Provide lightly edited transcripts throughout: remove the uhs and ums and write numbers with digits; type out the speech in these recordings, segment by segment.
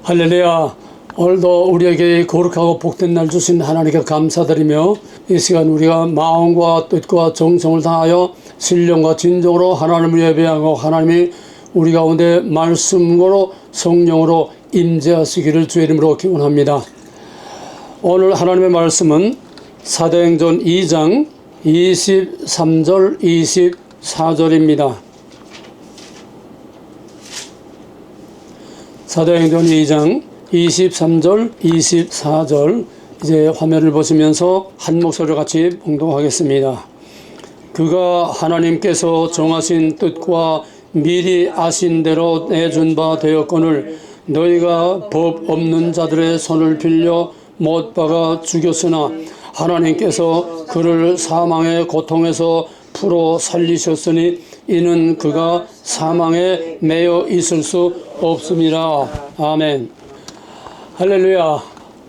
할렐루야. 오늘도 우리에게 거룩하고 복된 날 주신 하나님께 감사드리며 이 시간 우리가 마음과 뜻과 정성을 다하여 신령과 진정으로 하나님을 예배하고 하나님이 우리 가운데 말씀으로 성령으로 임재하시기를 주의 이름으로 기원합니다. 오늘 하나님의 말씀은 사도행전 2장 23절 24절입니다. 사도행전 2장 23절 24절 이제 화면을 보시면서 한 목소리로 같이 봉독하겠습니다. 그가 하나님께서 정하신 뜻과 미리 아신 대로 내준 바 되었거늘 너희가 법 없는 자들의 손을 빌려 못 박아 죽였으나 하나님께서 그를 사망의 고통에서 풀어 살리셨으니 이는 그가 사망에 매여 있을 수 없음이라. 아멘. 할렐루야.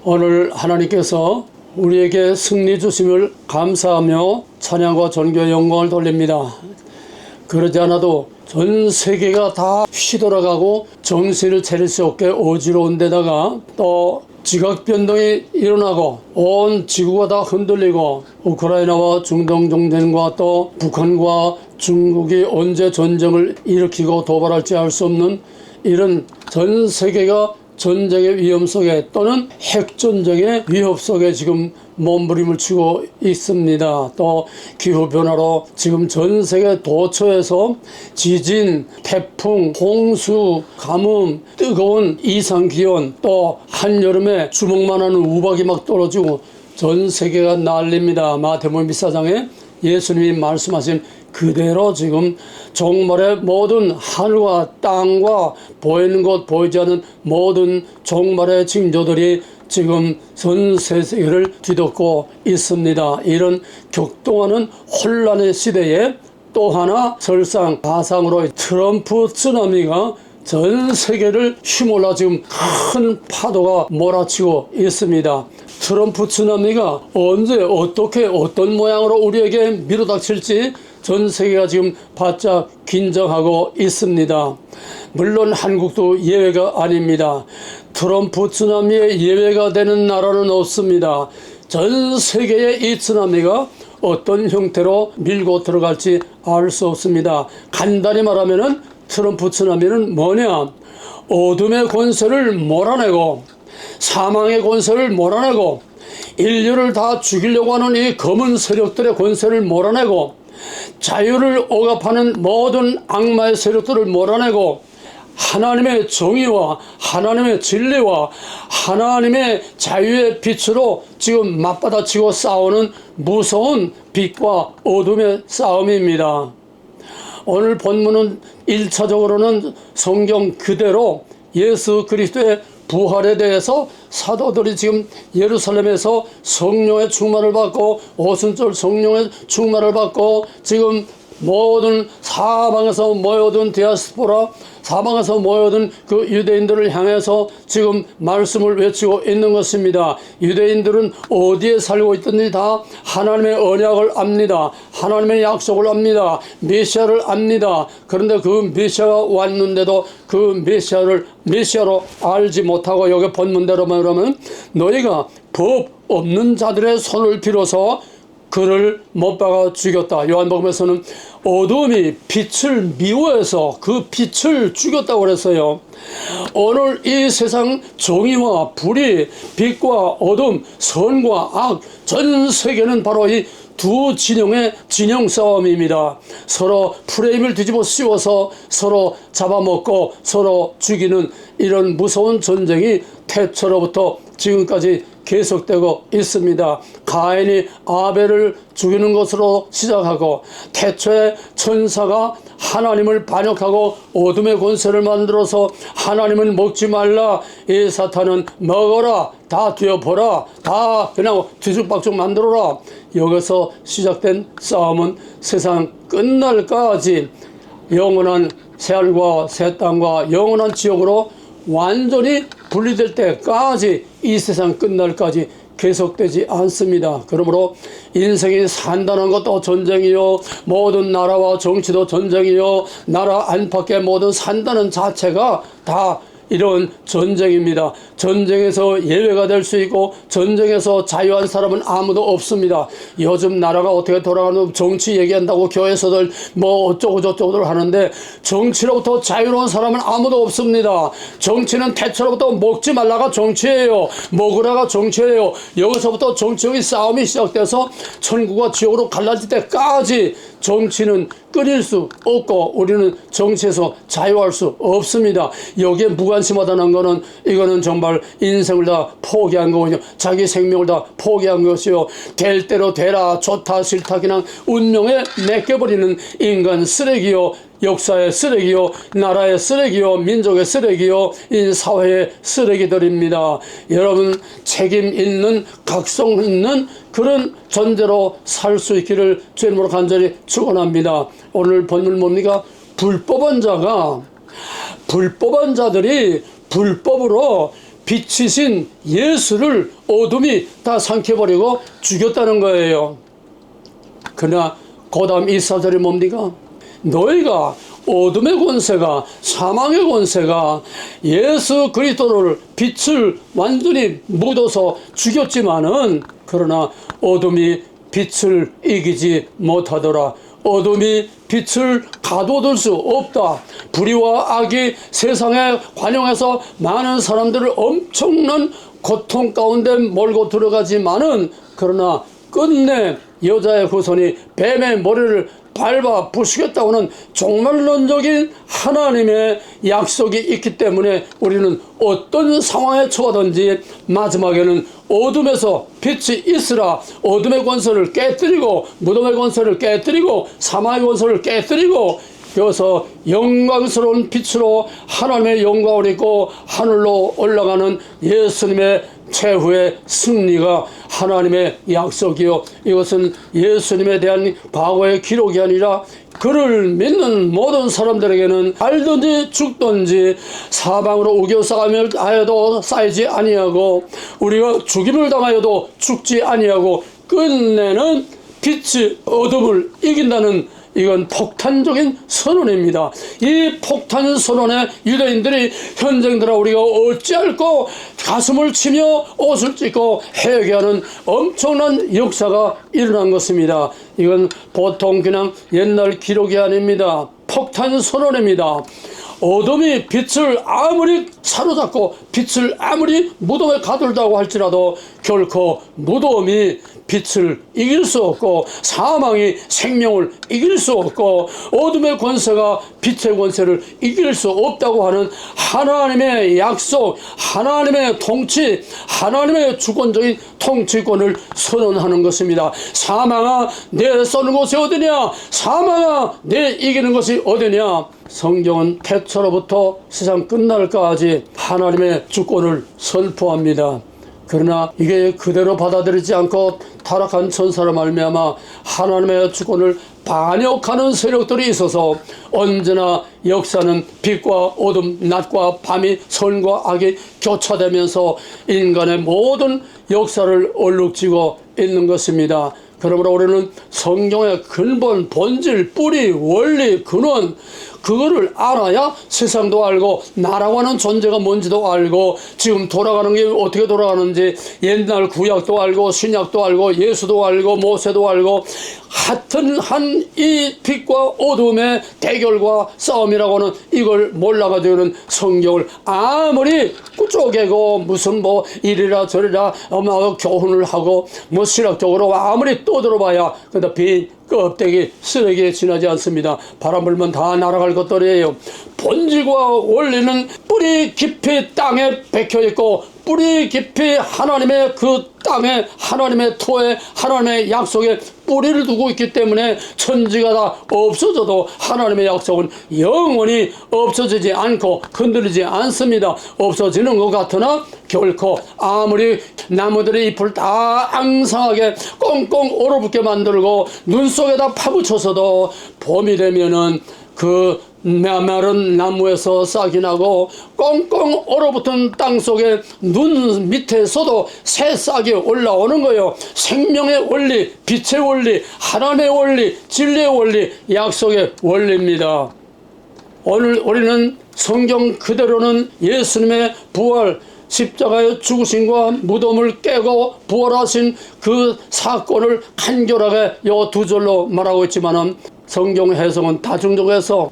오늘 하나님께서 우리에게 승리 주심을 감사하며 찬양과 존귀와 영광을 돌립니다. 그러지 않아도 전 세계가 다 휘돌아가고 정신을 차릴 수 없게 어지러운 데다가 또 지각 변동이 일어나고 온 지구가 다 흔들리고 우크라이나와 중동 정전과 또 북한과 중국이 언제 전쟁을 일으키고 도발할지 알 수 없는 이런 전 세계가 전쟁의 위험 속에 또는 핵전쟁의 위협 속에 지금 몸부림을 치고 있습니다. 또 기후변화로 지금 전 세계 도처에서 지진, 태풍, 홍수, 가뭄, 뜨거운 이상기온 또 한여름에 주먹만한 우박이 막 떨어지고 전 세계가 난립니다. 마태복음 24장에 예수님이 말씀하신 그대로 지금 종말의 모든 하늘과 땅과 보이는 것 보이지 않는 모든 종말의 징조들이 지금 전 세계를 뒤덮고 있습니다. 이런 격동하는 혼란의 시대에 또 하나 설상 가상으로 트럼프 쓰나미가 전 세계를 휘몰아 지금 큰 파도가 몰아치고 있습니다. 트럼프 쓰나미가 언제 어떻게 어떤 모양으로 우리에게 밀어닥칠지 전 세계가 지금 바짝 긴장하고 있습니다. 물론 한국도 예외가 아닙니다. 트럼프 쓰나미의 예외가 되는 나라는 없습니다. 전 세계의 이 쓰나미가 어떤 형태로 밀고 들어갈지 알 수 없습니다. 간단히 말하면은 트럼프 쓰나미는 뭐냐? 어둠의 권세를 몰아내고 사망의 권세를 몰아내고 인류를 다 죽이려고 하는 이 검은 세력들의 권세를 몰아내고 자유를 억압하는 모든 악마의 세력들을 몰아내고 하나님의 정의와 하나님의 진리와 하나님의 자유의 빛으로 지금 맞받아치고 싸우는 무서운 빛과 어둠의 싸움입니다. 오늘 본문은 1차적으로는 성경 그대로 예수 그리스도의 부활에 대해서 사도들이 지금 예루살렘에서 성령의 충만을 받고 오순절 성령의 충만을 받고 지금 모든 사방에서 모여든 디아스포라 사방에서 모여든 그 유대인들을 향해서 지금 말씀을 외치고 있는 것입니다. 유대인들은 어디에 살고 있든지 다 하나님의 언약을 압니다. 하나님의 약속을 압니다. 메시아를 압니다. 그런데 그 메시아가 왔는데도 그 메시아로 알지 못하고 여기 본문대로 말하면 너희가 법 없는 자들의 손을 빌어서 그를 못 박아 죽였다. 요한복음에서는 어둠이 빛을 미워해서 그 빛을 죽였다고 그랬어요. 오늘 이 세상 정의와 불의, 빛과 어둠, 선과 악, 전 세계는 바로 이 두 진영의 진영 싸움입니다. 서로 프레임을 뒤집어 씌워서 서로 잡아먹고 서로 죽이는 이런 무서운 전쟁이 태초로부터 지금까지 계속되고 있습니다. 가인이 아벨을 죽이는 것으로 시작하고 태초에 천사가 하나님을 반역하고 어둠의 권세를 만들어서 하나님은 먹지 말라 이 사탄은 먹어라 다 뒤어보라 다 그냥 뒤죽박죽 만들어라. 여기서 시작된 싸움은 세상 끝날까지 영원한 새하늘과 새 땅과 영원한 지옥으로 완전히 분리될 때까지 이 세상 끝날까지 계속되지 않습니다. 그러므로 인생이 산다는 것도 전쟁이요, 모든 나라와 정치도 전쟁이요, 나라 안팎의 모든 산다는 자체가 다 이런 전쟁입니다. 전쟁에서 예외가 될 수 있고 전쟁에서 자유한 사람은 아무도 없습니다. 요즘 나라가 어떻게 돌아가는 정치 얘기한다고 교회에서들 뭐 어쩌고 저쩌고들 하는데 정치로부터 자유로운 사람은 아무도 없습니다. 정치는 태초로부터 먹지 말라가 정치예요. 먹으라가 정치예요. 여기서부터 정치적인 싸움이 시작돼서 천국과 지옥으로 갈라질 때까지 정치는 끊일 수 없고 우리는 정치에서 자유할 수 없습니다. 여기에 무관심하다는 거는 이거는 정말 인생을 다 포기한 거군요. 자기 생명을 다 포기한 것이요. 될 대로 되라, 좋다 싫다 그냥 운명에 맡겨버리는 인간 쓰레기요. 역사의 쓰레기요, 나라의 쓰레기요, 민족의 쓰레기요, 이 사회의 쓰레기들입니다. 여러분 책임 있는 각성 있는 그런 존재로 살 수 있기를 주님으로 간절히 축원합니다. 오늘 본문 뭡니까? 불법한 자들이 불법으로 빛이신 예수를 어둠이 다 삼켜버리고 죽였다는 거예요. 그러나 그 다음 이 사절이 뭡니까? 너희가 어둠의 권세가 사망의 권세가 예수 그리스도를 빛을 완전히 묻어서 죽였지만은 그러나 어둠이 빛을 이기지 못하더라. 어둠이 빛을 가둬둘 수 없다. 불의와 악이 세상에 관영해서 많은 사람들을 엄청난 고통 가운데 몰고 들어가지만은 그러나 끝내 여자의 후손이 뱀의 머리를 밟아 부수겠다고는 종말론적인 하나님의 약속이 있기 때문에 우리는 어떤 상황에 처하든지 마지막에는 어둠에서 빛이 있으라. 어둠의 권세를 깨뜨리고 무덤의 권세를 깨뜨리고 사망의 권세를 깨뜨리고 여기서 영광스러운 빛으로 하나님의 영광을 입고 하늘로 올라가는 예수님의 최후의 승리가 하나님의 약속이요. 이것은 예수님에 대한 과거의 기록이 아니라 그를 믿는 모든 사람들에게는 살든지 죽든지 사방으로 우겨싸가며 하여도 쌓이지 아니하고 우리가 죽임을 당하여도 죽지 아니하고 끝내는 빛이 어둠을 이긴다는 이건 폭탄적인 선언입니다. 이 폭탄 선언에 유대인들이 현장들아 우리가 어찌할꼬 가슴을 치며 옷을 찢고 회개하는 엄청난 역사가 일어난 것입니다. 이건 보통 그냥 옛날 기록이 아닙니다. 폭탄 선언입니다. 어둠이 빛을 아무리 사로잡고 빛을 아무리 무덤에 가둘다고 할지라도 결코 무덤이 빛을 이길 수 없고 사망이 생명을 이길 수 없고 어둠의 권세가 빛의 권세를 이길 수 없다고 하는 하나님의 약속, 하나님의 통치, 하나님의 주권적인 통치권을 선언하는 것입니다. 사망아 내 쏘는 곳이 어디냐? 사망아 내 이기는 것이 어디냐? 성경은 태초로부터 세상 끝날까지 하나님의 주권을 선포합니다. 그러나 이게 그대로 받아들이지 않고 타락한 천사로 말미암아 하나님의 주권을 반역하는 세력들이 있어서 언제나 역사는 빛과 어둠, 낮과 밤이 선과 악이 교차되면서 인간의 모든 역사를 얼룩지고 있는 것입니다. 그러므로 우리는 성경의 근본, 본질, 뿌리, 원리, 근원 그거를 알아야 세상도 알고 나라고 하는 존재가 뭔지도 알고 지금 돌아가는 게 어떻게 돌아가는지 옛날 구약도 알고 신약도 알고 예수도 알고 모세도 알고 하여튼 한 이 빛과 어둠의 대결과 싸움이라고는 이걸 몰라가지고는 성경을 아무리 쪼개고 무슨 뭐 이리라 저리라 교훈을 하고 뭐 신학적으로 아무리 떠들어봐야 근데 빈 껍데기 쓰레기에 지나지 않습니다. 바람 불면 다 날아갈 것들이에요. 본질과 원리는 뿌리 깊이 땅에 박혀있고 뿌리 깊이 하나님의 그 땅에 하나님의 토에 하나님의 약속에 뿌리를 두고 있기 때문에 천지가 다 없어져도 하나님의 약속은 영원히 없어지지 않고 흔들리지 않습니다. 없어지는 것 같으나 결코 아무리 나무들의 잎을 다 앙상하게 꽁꽁 얼어붙게 만들고 눈 속에다 파묻혀서도 봄이 되면은 그 메마른 나무에서 싹이 나고 꽁꽁 얼어붙은 땅 속에 눈 밑에서도 새 싹이 올라오는 거예요. 생명의 원리, 빛의 원리, 하나님의 원리, 진리의 원리, 약속의 원리입니다. 오늘 우리는 성경 그대로는 예수님의 부활, 십자가의 죽으심과 무덤을 깨고 부활하신 그 사건을 간결하게 요 두 절로 말하고 있지만은 성경 해석은 다중적에서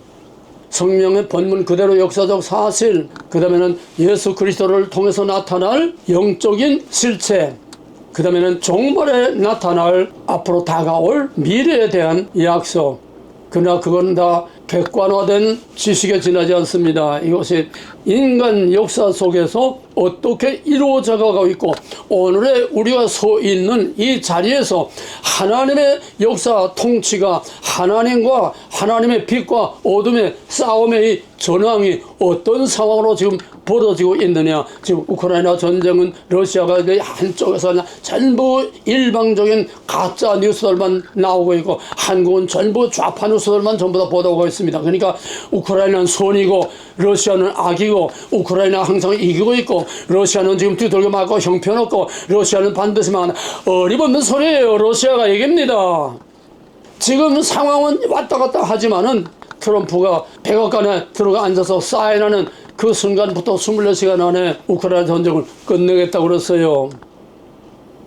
성령의 본문 그대로 역사적 사실, 그 다음에는 예수 그리스도를 통해서 나타날 영적인 실체, 그 다음에는 종말에 나타날 앞으로 다가올 미래에 대한 약속. 그러나 그건 다 객관화된 지식에 지나지 않습니다. 이것이 인간 역사 속에서 어떻게 이루어져 가고 있고 오늘의 우리가 서 있는 이 자리에서 하나님의 역사 통치가 하나님과 하나님의 빛과 어둠의 싸움의 이 전황이 어떤 상황으로 지금 벌어지고 있느냐. 지금 우크라이나 전쟁은 러시아가 한쪽에서 전부 일방적인 가짜 뉴스들만 나오고 있고 한국은 전부 좌파 뉴스들만 전부 다 보도하고 있습니다. 그러니까 우크라이나는 손이고 러시아는 악이고 우크라이나 항상 이기고 있고 러시아는 지금 두들겨 맞고 형편없고 러시아는 반드시 망한다. 어림없는 소리예요. 러시아가 이깁니다. 지금 상황은 왔다 갔다 하지만은 트럼프가 백악관에 들어가 앉아서 사인하는 그 순간부터 24시간 안에 우크라이나 전쟁을 끝내겠다고 그랬어요.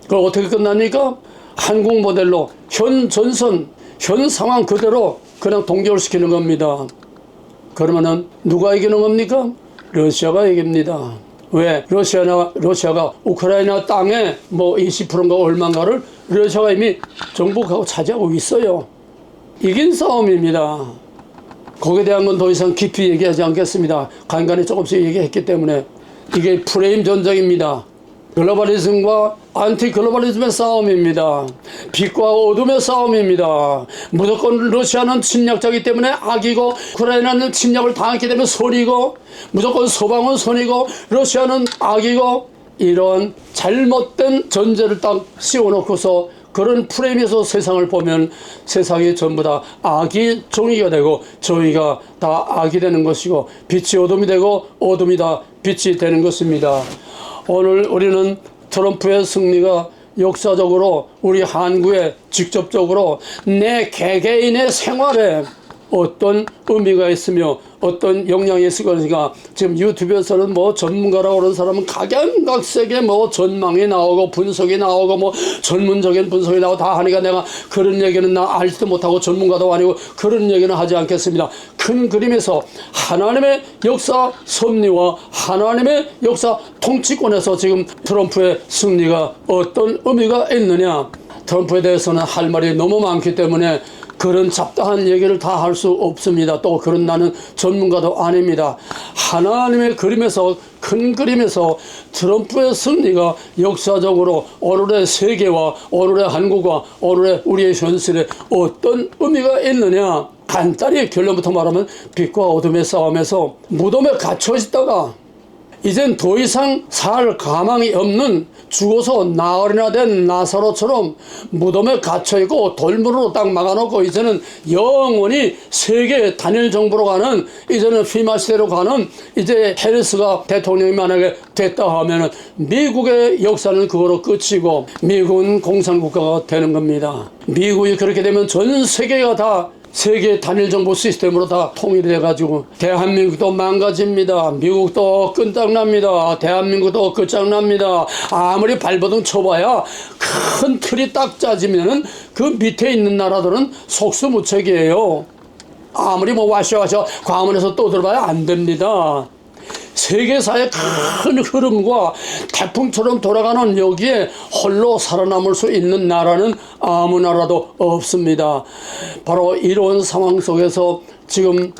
그걸 어떻게 끝납니까? 한국 모델로 현 전선, 현 상황 그대로 그냥 동결시키는 겁니다. 그러면은 누가 이기는 겁니까? 러시아가 이깁니다. 왜? 러시아가 우크라이나 땅에 뭐 20%인가 얼마인가를 러시아가 이미 정복하고 차지하고 있어요. 이긴 싸움입니다. 거기에 대한 건 더 이상 깊이 얘기하지 않겠습니다. 간간히 조금씩 얘기했기 때문에 이게 프레임 전쟁입니다. 글로벌리즘과 안티 글로벌리즘의 싸움입니다. 빛과 어둠의 싸움입니다. 무조건 러시아는 침략자이기 때문에 악이고 우크라이나는 침략을 당했기 때문에 손이고 무조건 서방은 손이고 러시아는 악이고 이런 잘못된 전제를 딱 씌워놓고서 그런 프레임에서 세상을 보면 세상이 전부 다 악이 정의가 되고 저희가 다 악이 되는 것이고 빛이 어둠이 되고 어둠이 다 빛이 되는 것입니다. 오늘 우리는 트럼프의 승리가 역사적으로 우리 한국에 직접적으로 내 개개인의 생활에 어떤 의미가 있으며 어떤 영향이 있을 것인가. 지금 유튜브에서는 뭐 전문가라고 하는 사람은 각양각색의 뭐 전망이 나오고 분석이 나오고 뭐 전문적인 분석이 나오고 다 하니까 내가 그런 얘기는 나 알지도 못하고 전문가도 아니고 그런 얘기는 하지 않겠습니다. 큰 그림에서 하나님의 역사 섭리와 하나님의 역사 통치권에서 지금 트럼프의 승리가 어떤 의미가 있느냐. 트럼프에 대해서는 할 말이 너무 많기 때문에 그런 잡다한 얘기를 다 할 수 없습니다. 또 그런 나는 전문가도 아닙니다. 하나님의 그림에서 큰 그림에서 트럼프의 승리가 역사적으로 오늘의 세계와 오늘의 한국과 오늘의 우리의 현실에 어떤 의미가 있느냐. 간단히 결론부터 말하면 빛과 어둠의 싸움에서 무덤에 갇혀 있다가 이젠 더 이상 살 가망이 없는 죽어서 나흘이나 된 나사로처럼 무덤에 갇혀있고 돌문으로 딱 막아놓고 이제는 영원히 세계 단일 정부로 가는 이제는 피마 시대로 가는 이제 해리스가 대통령이 만약에 됐다 하면은 미국의 역사는 그거로 끝이고 미국은 공산국가가 되는 겁니다. 미국이 그렇게 되면 전 세계가 다 세계 단일 정부 시스템으로 다 통일이 돼가지고 대한민국도 망가집니다. 미국도 끝장납니다. 대한민국도 끝장납니다. 아무리 발버둥 쳐봐야 큰 틀이 딱 짜지면은 그 밑에 있는 나라들은 속수무책이에요. 아무리 뭐 와셔와셔 광화문에서 떠들어봐야 안 됩니다. 세계사의 큰 흐름과 태풍처럼 돌아가는 여기에 홀로 살아남을 수 있는 나라는 아무 나라도 없습니다. 바로 이런 상황 속에서 지금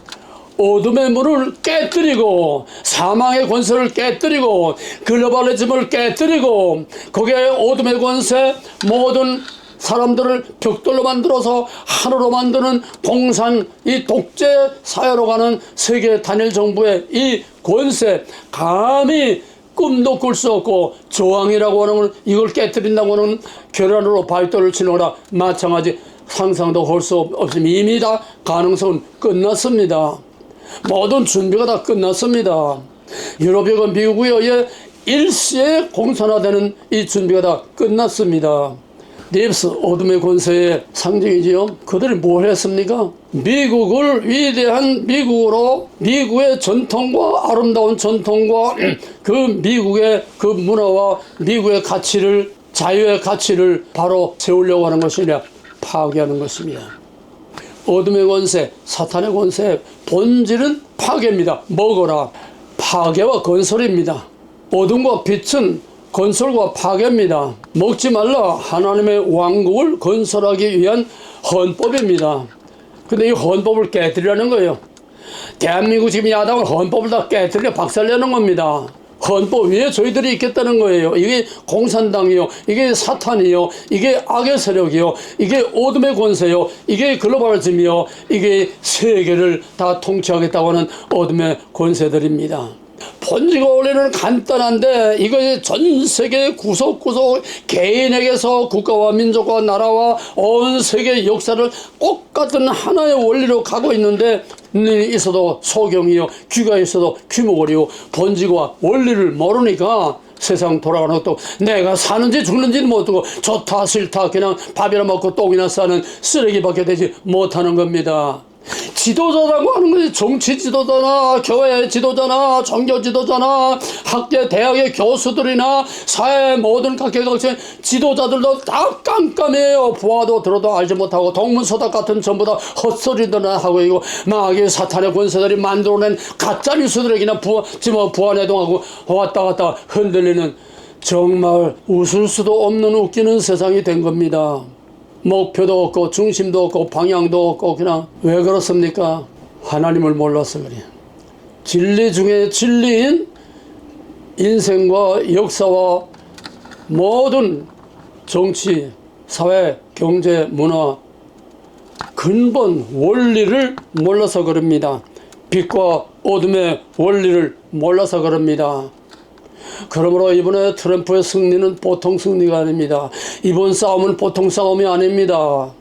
어둠의 문을 깨뜨리고 사망의 권세를 깨뜨리고 글로벌리즘을 깨뜨리고 거기에 어둠의 권세 모든 사람들을 벽돌로 만들어서 하루로 만드는 공산 이 독재 사회로 가는 세계 단일 정부의 이 권세 감히 꿈도 꿀 수 없고 저항이라고 하는 건 이걸 깨뜨린다고 하는 계란으로 발도를 치는 거나 마찬가지 상상도 할 수 없습니다. 이미 다 가능성은 끝났습니다. 모든 준비가 다 끝났습니다. 유럽이고 미국에 의해 일시에 공산화되는 이 준비가 다 끝났습니다. 닙스 어둠의 권세의 상징이지요. 그들이 뭘 했습니까? 미국을 위대한 미국으로 미국의 전통과 아름다운 전통과 그 미국의 그 문화와 미국의 가치를 자유의 가치를 바로 세우려고 하는 것이냐 파괴하는 것입니다. 어둠의 권세, 사탄의 권세 본질은 파괴입니다. 먹어라. 파괴와 건설입니다. 어둠과 빛은 건설과 파괴입니다. 먹지 말라. 하나님의 왕국을 건설하기 위한 헌법입니다. 근데 이 헌법을 깨뜨리라는 거예요. 대한민국 지금 야당은 헌법을 다 깨뜨려 박살내는 겁니다. 헌법 위에 저희들이 있겠다는 거예요. 이게 공산당이요, 이게 사탄이요, 이게 악의 세력이요, 이게 어둠의 권세요, 이게 글로벌즘이요, 이게 세계를 다 통치하겠다고 하는 어둠의 권세들입니다. 본질과 원리는 간단한데 이것이 전 세계 구석구석 개인에게서 국가와 민족과 나라와 온 세계 역사를 똑같은 하나의 원리로 가고 있는데 눈이 있어도 소경이요, 귀가 있어도 귀머거리요, 본질과 원리를 모르니까 세상 돌아가는 것도 내가 사는지 죽는지는 모르고 좋다 싫다 그냥 밥이나 먹고 똥이나 싸는 쓰레기밖에 되지 못하는 겁니다. 지도자라고 하는 것이 정치 지도자나 교회 지도자나 종교 지도자나 학계 대학의 교수들이나 사회 모든 각계각층 지도자들도 다 깜깜해요. 보아도 들어도 알지 못하고 동문서답 같은 전부 다 헛소리들나 하고 있고 마귀 사탄의 권세들이 만들어낸 가짜 뉴스들에게나 부안해동하고 왔다 갔다 흔들리는 정말 웃을 수도 없는 웃기는 세상이 된 겁니다. 목표도 없고 중심도 없고 방향도 없고 그냥 왜 그렇습니까? 하나님을 몰라서 그래요. 진리 중에 진리인 인생과 역사와 모든 정치, 사회, 경제, 문화 근본 원리를 몰라서 그럽니다. 빛과 어둠의 원리를 몰라서 그럽니다. 그러므로 이번에 트럼프의 승리는 보통 승리가 아닙니다. 이번 싸움은 보통 싸움이 아닙니다.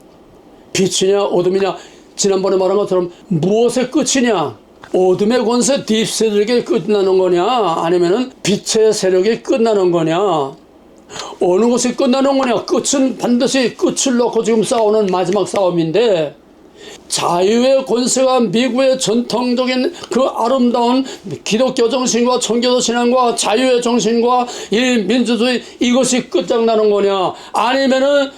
빛이냐 어둠이냐 지난번에 말한 것처럼 무엇의 끝이냐? 어둠의 권세 딥세력이 끝나는 거냐 아니면은 빛의 세력이 끝나는 거냐? 어느 것이 끝나는 거냐? 끝은 반드시 끝을 놓고 지금 싸우는 마지막 싸움인데 자유의 권세가 미국의 전통적인 그 아름다운 기독교 정신과 청교도 신앙과 자유의 정신과 이 민주주의 이것이 끝장나는 거냐 아니면은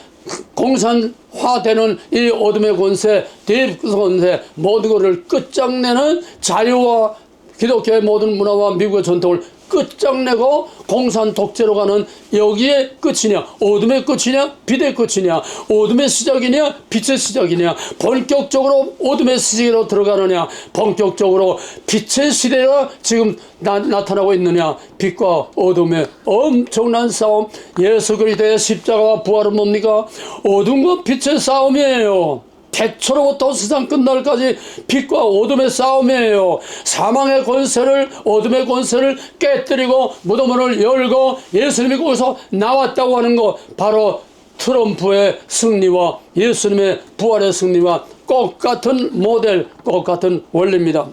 공산화되는 이 어둠의 권세, 딥권세 모든 것을 끝장내는 자유와 기독교의 모든 문화와 미국의 전통을 끝장내고 공산 독재로 가는 여기에 끝이냐 어둠의 끝이냐 빛의 끝이냐 어둠의 시작이냐 빛의 시작이냐 본격적으로 어둠의 시대로 들어가느냐 본격적으로 빛의 시대가 지금 나타나고 있느냐 빛과 어둠의 엄청난 싸움 예수 그리스도의 십자가와 부활은 뭡니까? 어둠과 빛의 싸움이에요. 태초로부터 세상 끝날까지 빛과 어둠의 싸움이에요. 사망의 권세를 어둠의 권세를 깨뜨리고 무덤문을 열고 예수님이 거기서 나왔다고 하는 것 바로 트럼프의 승리와 예수님의 부활의 승리와 똑같은 모델 똑같은 원리입니다.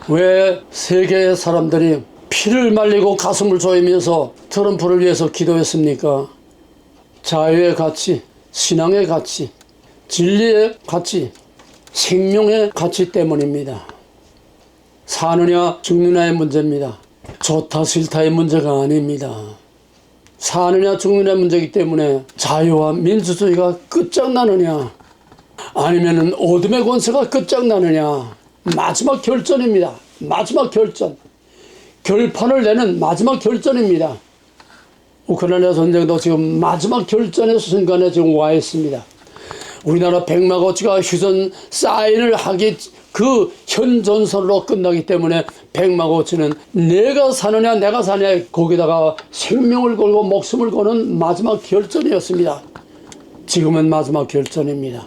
왜 세계의 사람들이 피를 말리고 가슴을 조이면서 트럼프를 위해서 기도했습니까? 자유의 가치, 신앙의 가치, 진리의 가치, 생명의 가치 때문입니다. 사느냐 죽느냐의 문제입니다. 좋다 싫다의 문제가 아닙니다. 사느냐 죽느냐의 문제이기 때문에 자유와 민주주의가 끝장나느냐 아니면은 어둠의 권세가 끝장나느냐 마지막 결전입니다. 마지막 결전. 결판을 내는 마지막 결전입니다. 우크라이나 전쟁도 지금 마지막 결전의 순간에 지금 와 있습니다. 우리나라 백마고치가 휴전 사인을 하기 그 현전선으로 끝나기 때문에 백마고치는 내가 사느냐 내가 사느냐 거기다가 생명을 걸고 목숨을 거는 마지막 결전이었습니다. 지금은 마지막 결전입니다.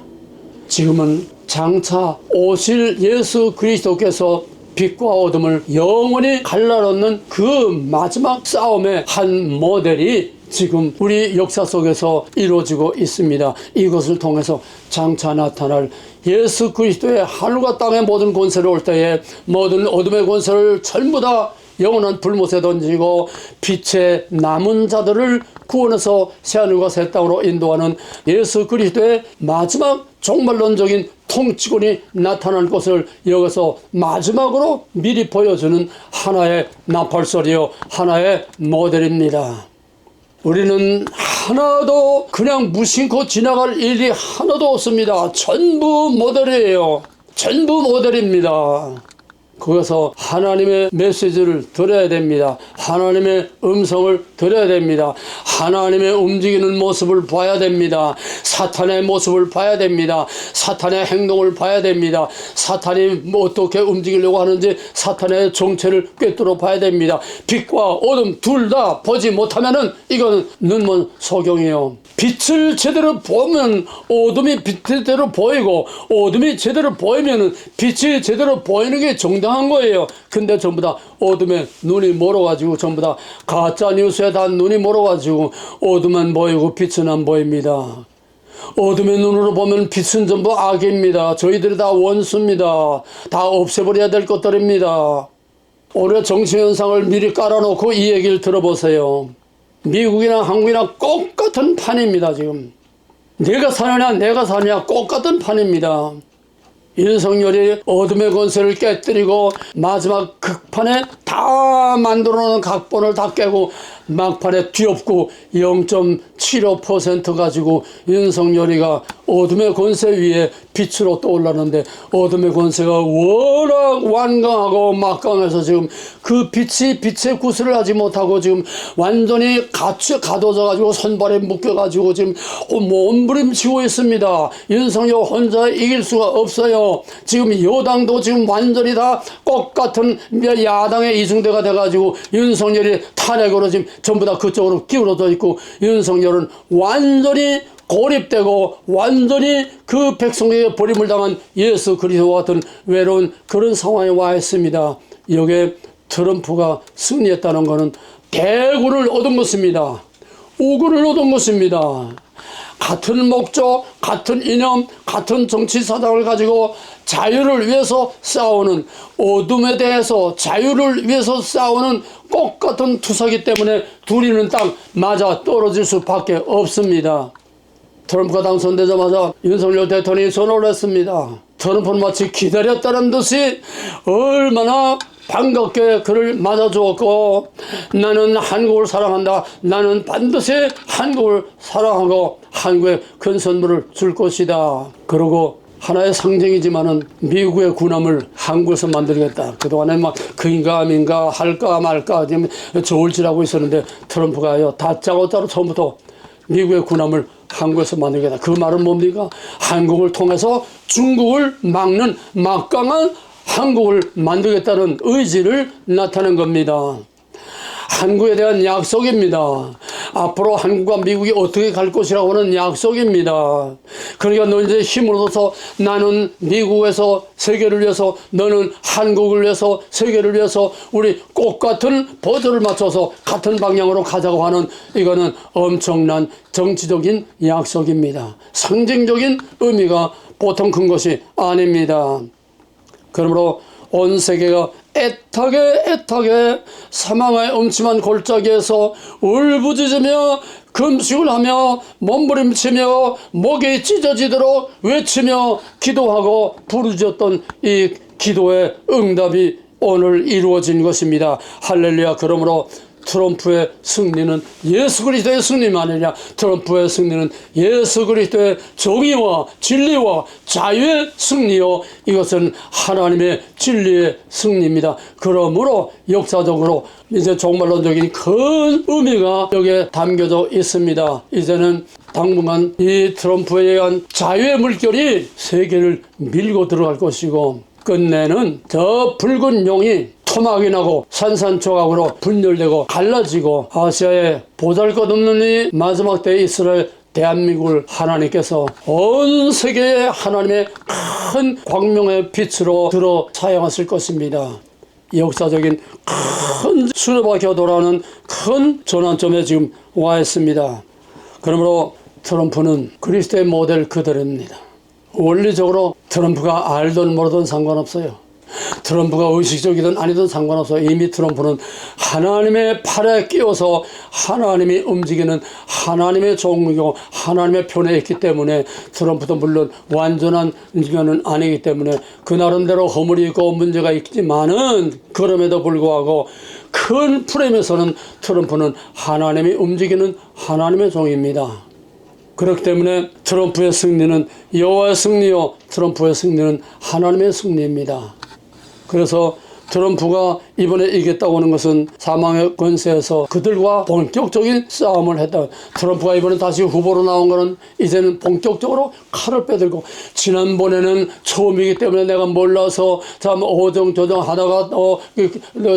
지금은 장차 오실 예수 그리스도께서 빛과 어둠을 영원히 갈라놓는 그 마지막 싸움의 한 모델이 지금 우리 역사 속에서 이루어지고 있습니다. 이것을 통해서 장차 나타날 예수 그리스도의 하늘과 땅의 모든 권세를 올 때에 모든 어둠의 권세를 전부 다 영원한 불못에 던지고 빛의 남은 자들을 구원해서 새하늘과 새 땅으로 인도하는 예수 그리스도의 마지막 종말론적인 통치권이 나타날 것을 여기서 마지막으로 미리 보여주는 하나의 나팔소리요, 하나의 모델입니다. 우리는 하나도 그냥 무심코 지나갈 일이 하나도 없습니다. 전부 모델이에요. 전부 모델입니다. 거기서 하나님의 메시지를 들어야 됩니다. 하나님의 음성을 들어야 됩니다. 하나님의 움직이는 모습을 봐야 됩니다. 사탄의 모습을 봐야 됩니다. 사탄의 행동을 봐야 됩니다. 사탄이 어떻게 움직이려고 하는지 사탄의 정체를 꿰뚫어 봐야 됩니다. 빛과 어둠 둘 다 보지 못하면은 이건 눈먼 소경이에요. 빛을 제대로 보면 어둠이 빛대로 보이고, 어둠이 제대로 보이면 빛이 제대로 보이는 게 정당한 거예요. 근데 전부 다 어둠에 눈이 멀어가지고, 전부 다 가짜 뉴스에 다 눈이 멀어가지고 어둠만 보이고 빛은 안 보입니다. 어둠의 눈으로 보면 빛은 전부 악입니다. 저희들이 다 원수입니다. 다 없애버려야 될 것들입니다. 오늘 정치현상을 미리 깔아놓고 이 얘기를 들어보세요. 미국이나 한국이나 똑같은 판입니다. 지금 내가 사느냐 내가 사느냐 똑같은 판입니다. 윤석열이 어둠의 권세를 깨뜨리고 마지막 극판에 다 만들어놓은 각본을 다 깨고 막판에 뒤엎고 0.75% 가지고 윤석열이가 어둠의 권세 위에 빛으로 떠올랐는데, 어둠의 권세가 워낙 완강하고 막강해서 지금 그 빛이 빛의 구슬을 하지 못하고 지금 완전히 가둬져 가지고 손발에 묶여 가지고 지금 몸부림치고 있습니다. 윤석열 혼자 이길 수가 없어요. 지금 여당도 지금 완전히 다 똑같은 야당의 이중대가 돼 가지고 윤석열이 탄핵으로 지금 전부 다 그쪽으로 기울어져 있고, 윤석열은 완전히 고립되고 완전히 그 백성에게 버림을 당한 예수 그리스도와 같은 외로운 그런 상황에 와 있습니다. 여기에 트럼프가 승리했다는 것은 대군을 얻은 것입니다. 우군을 얻은 것입니다. 같은 목적, 같은 이념, 같은 정치 사상을 가지고 자유를 위해서 싸우는, 어둠에 대해서 자유를 위해서 싸우는 똑같은 투사기 때문에 둘이는 딱 맞아 떨어질 수밖에 없습니다. 트럼프가 당선되자마자 윤석열 대통령이 전화를 했습니다. 트럼프는 마치 기다렸다는 듯이 얼마나 반갑게 그를 맞아주었고, 나는 한국을 사랑한다. 나는 반드시 한국을 사랑하고 한국에 큰 선물을 줄 것이다. 그러고 하나의 상징이지만은 미국의 군함을 한국에서 만들겠다. 그동안에 막 그인가 아민가 할까 말까 지금 저울질하고 있었는데 트럼프가요 다짜고짜로 처음부터 미국의 군함을 한국에서 만들겠다. 그 말은 뭡니까? 한국을 통해서 중국을 막는 막강한 한국을 만들겠다는 의지를 나타낸 겁니다. 한국에 대한 약속입니다. 앞으로 한국과 미국이 어떻게 갈 것이라고 하는 약속입니다. 그러니까 너 이제 힘을 얻어서 나는 미국에서 세계를 위해서, 너는 한국을 위해서 세계를 위해서 우리 똑같은 버전을 맞춰서 같은 방향으로 가자고 하는, 이거는 엄청난 정치적인 약속입니다. 상징적인 의미가 보통 큰 것이 아닙니다. 그러므로 온 세계가 애타게 사망의 음침한 골짜기에서 울부짖으며 금식을 하며 몸부림치며 목이 찢어지도록 외치며 기도하고 부르짖었던 이 기도의 응답이 오늘 이루어진 것입니다. 할렐루야. 그러므로 트럼프의 승리는 예수 그리스도의 승리만 아니냐, 트럼프의 승리는 예수 그리스도의 정의와 진리와 자유의 승리요, 이것은 하나님의 진리의 승리입니다. 그러므로 역사적으로 이제 종말론적인 큰 의미가 여기에 담겨져 있습니다. 이제는 당분간 이 트럼프에 의한 자유의 물결이 세계를 밀고 들어갈 것이고, 끝내는 저 붉은 용이 토막이 나고 산산조각으로 분열되고 갈라지고 아시아에 보잘것없는 이 마지막 때의 이스라엘 대한민국을 하나님께서 온 세계에 하나님의 큰 광명의 빛으로 들어 사용하실 것입니다. 역사적인 큰 수레바퀴가 돌아가는 큰 전환점에 지금 와 있습니다. 그러므로 트럼프는 그리스도의 모델 그대로입니다. 원리적으로 트럼프가 알든 모르든 상관없어요. 트럼프가 의식적이든 아니든 상관없어. 이미 트럼프는 하나님의 팔에 끼어서 하나님이 움직이는 하나님의 종이고 하나님의 편에 있기 때문에 트럼프도 물론 완전한 인간은 아니기 때문에 그 나름대로 허물이 있고 문제가 있지만은 그럼에도 불구하고 큰 프레임에서는 트럼프는 하나님이 움직이는 하나님의 종입니다. 그렇기 때문에 트럼프의 승리는 여호와의 승리요 트럼프의 승리는 하나님의 승리입니다. 그래서 트럼프가 이번에 이겼다고 하는 것은 사망의 권세에서 그들과 본격적인 싸움을 했다. 트럼프가 이번에 다시 후보로 나온 것은 이제는 본격적으로 칼을 빼들고, 지난번에는 처음이기 때문에 내가 몰라서 참 어정저정 하다가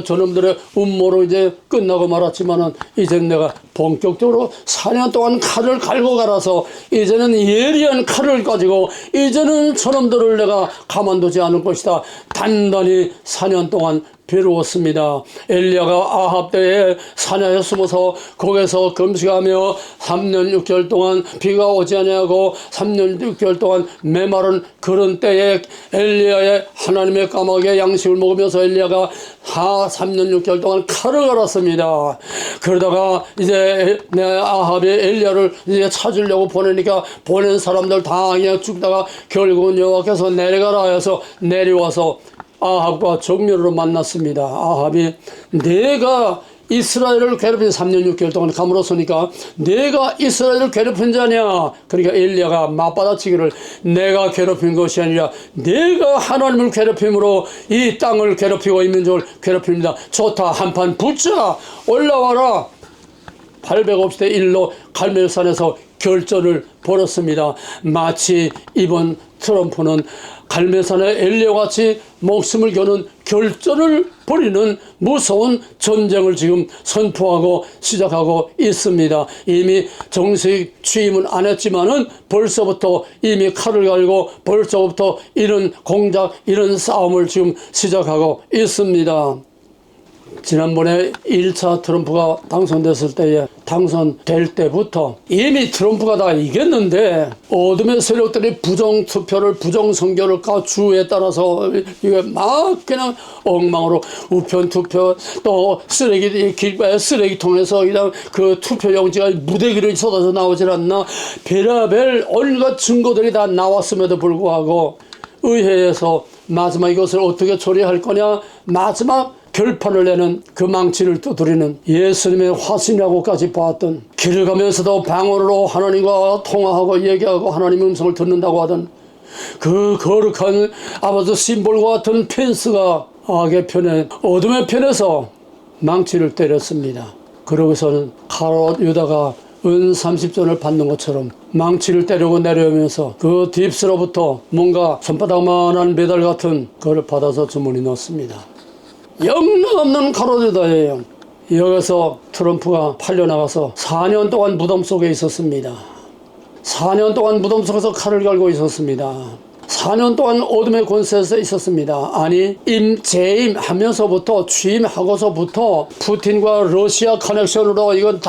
저놈들의 음모로 이제 끝나고 말았지만은 이제는 내가 본격적으로 4년 동안 칼을 갈고 갈아서 이제는 예리한 칼을 가지고 이제는 저놈들을 내가 가만두지 않을 것이다. 단단히 4년 동안 배루었습니다. 엘리야가 아합 때에 사냐에 숨어서 거기서 금식하며 3년 6개월 동안 비가 오지 아니하고 3년 6개월 동안 메마른 그런 때에 엘리야의 하나님의 까마귀의 양식을 먹으면서 엘리야가 3년 6개월 동안 칼을 갈았습니다. 그러다가 이제 아합이 엘리야를 이제 찾으려고 보내니까 보낸 사람들 다 그냥 죽다가 결국은 여호와께서 내려가라 해서 내려와서 아합과 정면으로 만났습니다. 아합이 내가 이스라엘을 괴롭힌 3년 6개월 동안 감으로서니까 내가 이스라엘을 괴롭힌 자냐. 그러니까 엘리야가 맞받아치기를 내가 괴롭힌 것이 아니라 내가 하나님을 괴롭힘으로 이 땅을 괴롭히고 이 민족을 괴롭힙니다. 좋다, 한판 붙자, 올라와라. 850대 1로 갈멜산에서 결전을 벌였습니다. 마치 이번 트럼프는 갈멜산의 엘리야같이 목숨을 거는 결전을 벌이는 무서운 전쟁을 지금 선포하고 시작하고 있습니다. 이미 정식 취임은 안 했지만은 벌써부터 이미 칼을 갈고 벌써부터 이런 공작, 이런 싸움을 지금 시작하고 있습니다. 지난번에 1차 트럼프가 당선됐을 때에 당선될 때부터 이미 트럼프가 다 이겼는데 어둠의 세력들이 부정투표를 부정선거를 주에 따라서 이게 막 그냥 엉망으로 우편투표 또 쓰레기통에서 그냥 그 투표용지가 무대기를 쏟아져 나오질 않나. 별의별 온갖 증거들이 다 나왔음에도 불구하고 의회에서 마지막 이것을 어떻게 처리할 거냐, 마지막 결판을 내는 그 망치를 두드리는 예수님의 화신이라고까지 봤던, 길을 가면서도 방언으로 하나님과 통화하고 얘기하고 하나님 음성을 듣는다고 하던 그 거룩한 아버지 심볼과 같은 펜스가 악의 편에, 어둠의 편에서 망치를 때렸습니다. 그러고서는 가롯 유다가 은 30전을 받는 것처럼 망치를 때리고 내려오면서 그 딥스로부터 뭔가 손바닥만한 메달 같은 그걸 받아서 주머니 넣습니다. 영락없는 가롯 유다예요. 여기서 트럼프가 팔려나가서 4년 동안 무덤 속에 있었습니다. 4년 동안 무덤 속에서 칼을 갈고 있었습니다. 4년 동안 어둠의 권세에서 있었습니다. 아니, 재임 하면서부터, 취임하고서부터 푸틴과 러시아 커넥션으로 이건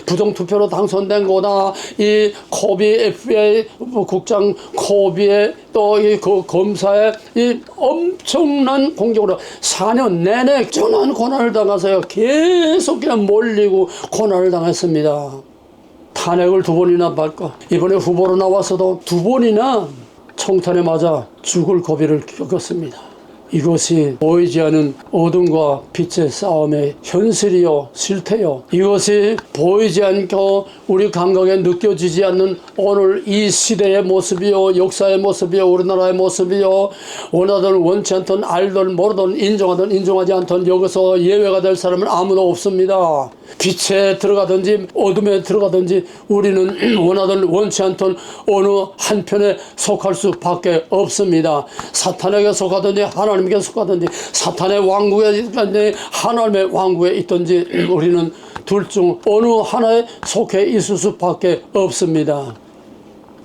부정투표로 당선된 거다. 이 코비 FBI 국장 코비의 또 이 검사의 이 엄청난 공격으로 4년 내내 전한 고난을 당해서요. 계속 그냥 몰리고 고난을 당했습니다. 탄핵을 2번이나 받고 이번에 후보로 나와서도 2번이나 총탄에 맞아 죽을 고비를 겪었습니다. 이것이 보이지 않는 어둠과 빛의 싸움의 현실이요, 실태요. 이것이 보이지 않고 우리 감각에 느껴지지 않는 오늘 이 시대의 모습이요, 역사의 모습이요, 우리나라의 모습이요. 원하든 원치 않든 알든 모르든 인정하든 인정하지 않든 여기서 예외가 될 사람은 아무도 없습니다. 빛에 들어가든지 어둠에 들어가든지 우리는 원하든 원치 않든 어느 한편에 속할 수밖에 없습니다. 사탄에게 속하든지 하나님께 속하든지, 사탄의 왕국에 있든지 하나님의 왕국에 있든지 우리는 둘 중 어느 하나에 속해 있을 수밖에 없습니다.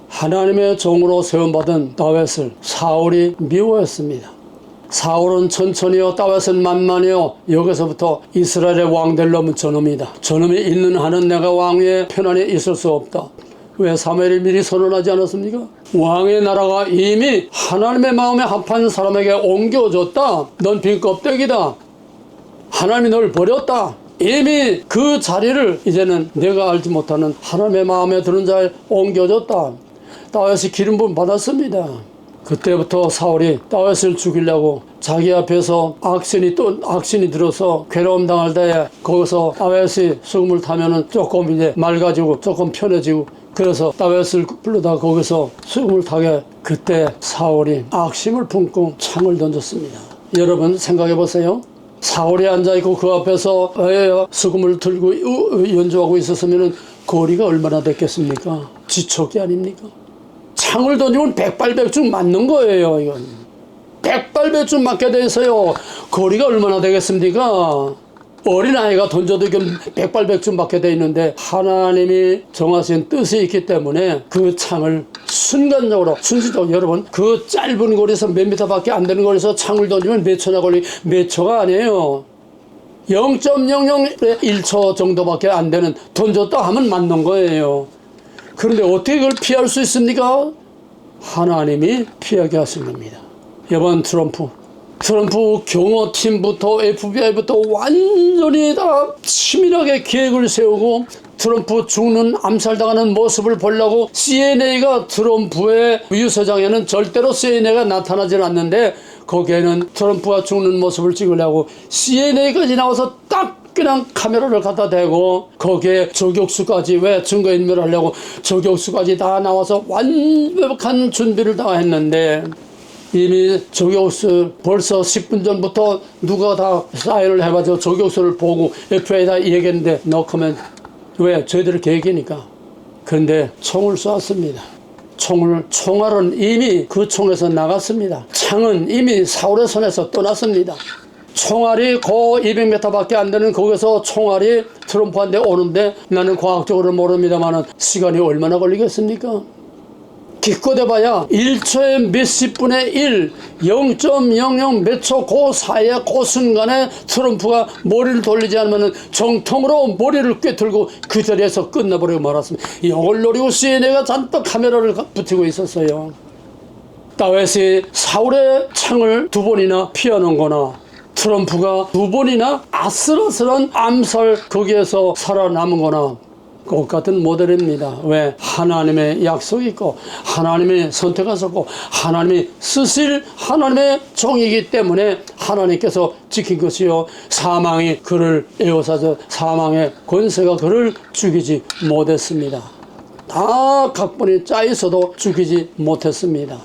하나님의 종으로 세움받은 다윗을 사울이 미워했습니다. 사울은 천천히요, 다윗은 만만히요. 여기서부터 이스라엘의 왕 될 놈은 저놈이다. 저놈이 있는 한은 내가 왕위에 편안히 있을 수 없다. 왜 사무엘이 미리 선언하지 않았습니까? 왕의 나라가 이미 하나님의 마음에 합한 사람에게 옮겨졌다. 넌 빈 껍데기다. 하나님이 널 버렸다. 이미 그 자리를 이제는 내가 알지 못하는 하나님의 마음에 드는 자에 옮겨졌다. 다윗이 기름 부음 받았습니다. 그때부터 사울이 다윗을 죽이려고 자기 앞에서 악신이 들어서 괴로움 당할 때 거기서 다윗이 수금을 타면은 조금 이제 맑아지고 조금 편해지고, 그래서 다윗을 불러다 거기서 수금을 타게, 그때 사울이 악심을 품고 창을 던졌습니다. 여러분 생각해 보세요. 사울이 앉아있고 그 앞에서 수금을 들고 연주하고 있었으면 거리가 얼마나 됐겠습니까? 지척이 아닙니까? 창을 던지면 백발백중 맞는 거예요. 이건 백발백중 맞게 돼 있어요. 거리가 얼마나 되겠습니까? 어린아이가 던져도 이건 백발백중 맞게 돼 있는데, 하나님이 정하신 뜻이 있기 때문에 그 창을 순간적으로, 순간적으로, 여러분 그 짧은 거리에서 몇 미터밖에 안 되는 거리에서 창을 던지면 몇 초나 몇 초가 아니에요. 0.001초 정도밖에 안 되는, 던졌다 하면 맞는 거예요. 그런데 어떻게 그걸 피할 수 있습니까? 하나님이 피하게 하신 겁니다. 이번 트럼프 경호팀부터 FBI부터 완전히 다 치밀하게 계획을 세우고, 트럼프 죽는 암살당하는 모습을 보려고 CNA가, 트럼프의 유서장에는 절대로 CNA가 나타나질 않는데 거기에는 트럼프가 죽는 모습을 찍으려고 CNA까지 나와서 딱 그냥 카메라를 갖다 대고, 거기에 저격수까지, 왜 증거인멸을 하려고 저격수까지 다 나와서 완벽한 준비를 다 했는데, 이미 저격수 벌써 10분 전부터 누가 다 사인을 해가지고 저격수를 보고 FA에다 얘기했는데 no comment. 왜? 저희들 계획이니까. 그런데 총을 쏘았습니다. 총알은 이미 그 총에서 나갔습니다. 창은 이미 사울의 손에서 떠났습니다. 총알이 고 200m밖에 안 되는 거기서 총알이 트럼프한테 오는데, 나는 과학적으로 모릅니다만 시간이 얼마나 걸리겠습니까? 기껏해봐야 1초에 몇십 분의 1, 0.00 몇 초 그 사이에 그 순간에 트럼프가 머리를 돌리지 않으면 정통으로 머리를 꿰뚫고 그 자리에서 끝나버리고 말았습니다. 이걸 노리고 CNA가 잔뜩 카메라를 붙이고 있었어요. 다윗이 사울의 창을 2번이나 피하는 거나, 트럼프가 2번이나 아슬아슬한 암살 거기에서 살아남은 거나 똑같은 모델입니다. 왜? 하나님의 약속이 있고 하나님의 선택하셨고 하나님이 쓰실 하나님의 종이기 때문에 하나님께서 지킨 것이요, 사망이 그를 에워싸서 사망의 권세가 그를 죽이지 못했습니다. 다 각본이 짜 있어도 죽이지 못했습니다.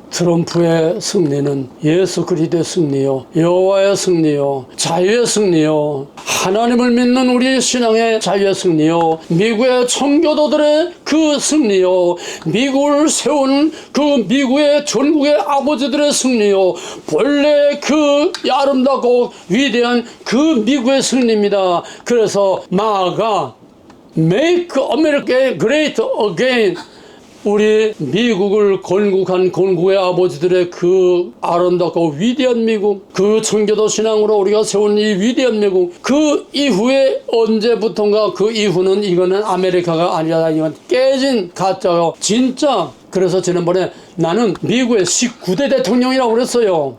트럼프의 승리는 예수 그리스도의 승리요, 여호와의 승리요, 자유의 승리요, 하나님을 믿는 우리의 신앙의 자유의 승리요, 미국의 청교도들의 그 승리요, 미국을 세운 그 미국의 전국의 아버지들의 승리요, 본래 그 아름답고 위대한 그 미국의 승리입니다. 그래서 마가 Make America Great Again, 우리 미국을 건국한 건국의 아버지들의 그 아름답고 위대한 미국, 그 청교도 신앙으로 우리가 세운 이 위대한 미국, 그 이후에 언제부턴가, 그 이후는 이거는 아메리카가 아니라 이건 깨진 가짜요, 진짜. 그래서 지난번에 나는 미국의 19대 대통령이라고 그랬어요.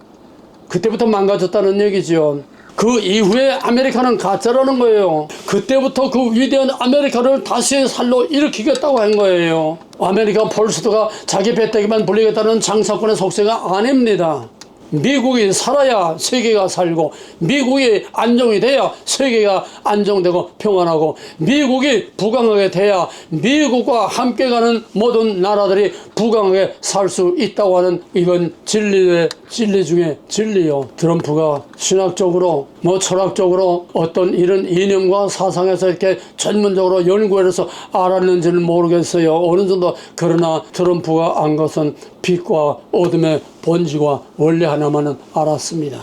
그때부터 망가졌다는 얘기죠. 그 이후에 아메리카는 가짜라는 거예요. 그때부터 그 위대한 아메리카를 다시 살로 일으키겠다고 한 거예요. 아메리카 폴스트가 자기 배때기만 불리겠다는 장사꾼의 속세가 아닙니다. 미국이 살아야 세계가 살고, 미국이 안정이 돼야 세계가 안정되고 평안하고, 미국이 부강하게 돼야 미국과 함께 가는 모든 나라들이 부강하게 살 수 있다고 하는, 이건 진리 중에 진리요. 트럼프가 신학적으로 철학적으로 어떤 이런 이념과 사상에서 이렇게 전문적으로 연구해서 알았는지는 모르겠어요. 어느 정도. 그러나 트럼프가 안 것은 빛과 어둠의 본질과 원리 하나만은 알았습니다.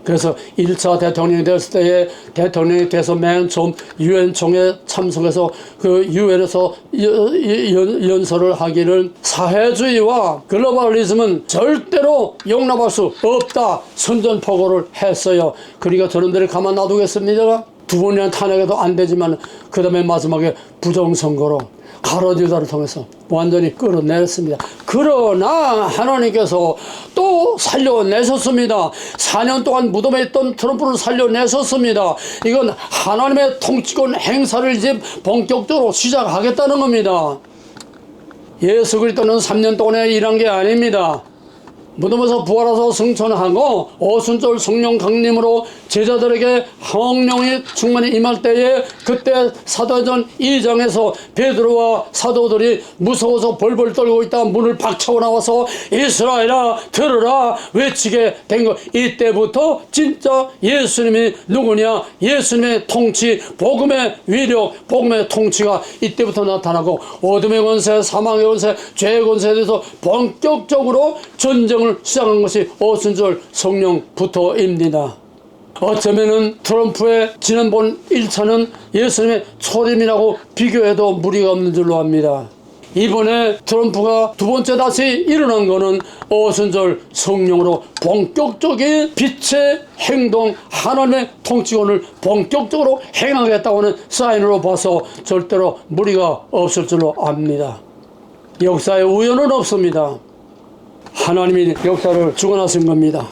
그래서 1차 대통령이 됐을 때에 대통령이 돼서 맨 처음 유엔 총회 참석해서 그 유엔에서 연설을 하기를, 사회주의와 글로벌리즘은 절대로 용납할 수 없다 선전포고를 했어요. 그러니까 저놈들을 가만 놔두겠습니다. 2번이나 탄핵해도 안 되지만 그 다음에 마지막에 부정선거로 가로지다를 통해서 완전히 끌어냈습니다. 그러나 하나님께서 또 살려내셨습니다. 4년 동안 무덤에 있던 트럼프를 살려내셨습니다. 이건 하나님의 통치권 행사를 이제 본격적으로 시작하겠다는 겁니다. 예수 그리스도는 3년 동안에 일한 게 아닙니다. 무덤에서 부활하서 승천하고 오순절 성령 강림으로 제자들에게 성령이 충만히 임할 때에 그때 사도행전 2장에서 베드로와 사도들이 무서워서 벌벌 떨고 있다가 문을 박차고 나와서 이스라엘아 들으라 외치게 된 것. 이때부터 진짜 예수님이 누구냐, 예수님의 통치, 복음의 위력, 복음의 통치가 이때부터 나타나고 어둠의 권세, 사망의 권세, 죄의 권세에 대해서 본격적으로 전쟁을 시작한 것이 오순절 성령부터입니다. 어쩌면은 트럼프의 지난번 1차는 예수님의 초림이라고 비교해도 무리가 없는 줄로 압니다. 이번에 트럼프가 두 번째 다시 일어난 거는 오순절 성령으로 본격적인 빛의 행동, 하나님의 통치권을 본격적으로 행하겠다고 하는 사인으로 봐서 절대로 무리가 없을 줄로 압니다. 역사에 우연은 없습니다. 하나님이 역사를 주관하신 겁니다.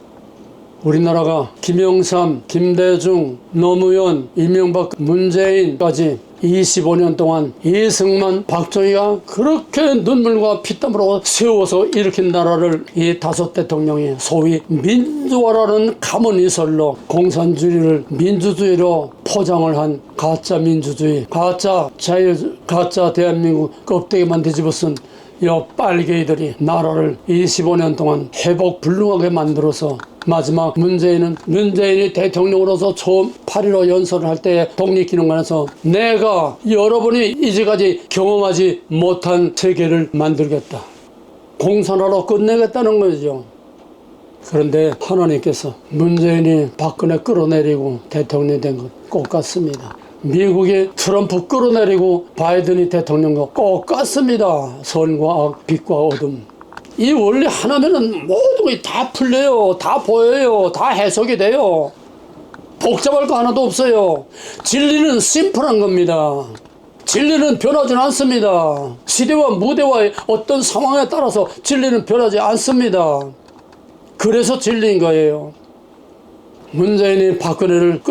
우리나라가 김영삼, 김대중, 노무현, 이명박, 문재인까지 25년 동안 이승만, 박정희가 그렇게 눈물과 피땀으로 세워서 일으킨 나라를 이 5 대통령이 소위 민주화라는 가문이설로 공산주의를 민주주의로 포장을 한 가짜 민주주의, 가짜 자유, 가짜 대한민국 껍데기만 뒤집어쓴 이 빨갱이들이 나라를 25년 동안 회복불능하게 만들어서 마지막 문재인이 대통령으로서 처음 8.15 연설을 할 때 독립기념관에서 내가 여러분이 이제까지 경험하지 못한 세계를 만들겠다. 공산화로 끝내겠다는 거죠. 그런데 하나님께서 문재인이 박근혜 끌어내리고 대통령이 된 것 꼭 같습니다. 미국이 트럼프 끌어내리고 바이든이 대통령과 똑같습니다. 선과 악, 빛과 어둠. 이 원리 하나면은 모든 게 다 풀려요. 다 보여요. 다 해석이 돼요. 복잡할 거 하나도 없어요. 진리는 심플한 겁니다. 진리는 변하지 않습니다. 시대와 무대와 어떤 상황에 따라서 진리는 변하지 않습니다. 그래서 진리인 거예요. 문재인이 박근혜를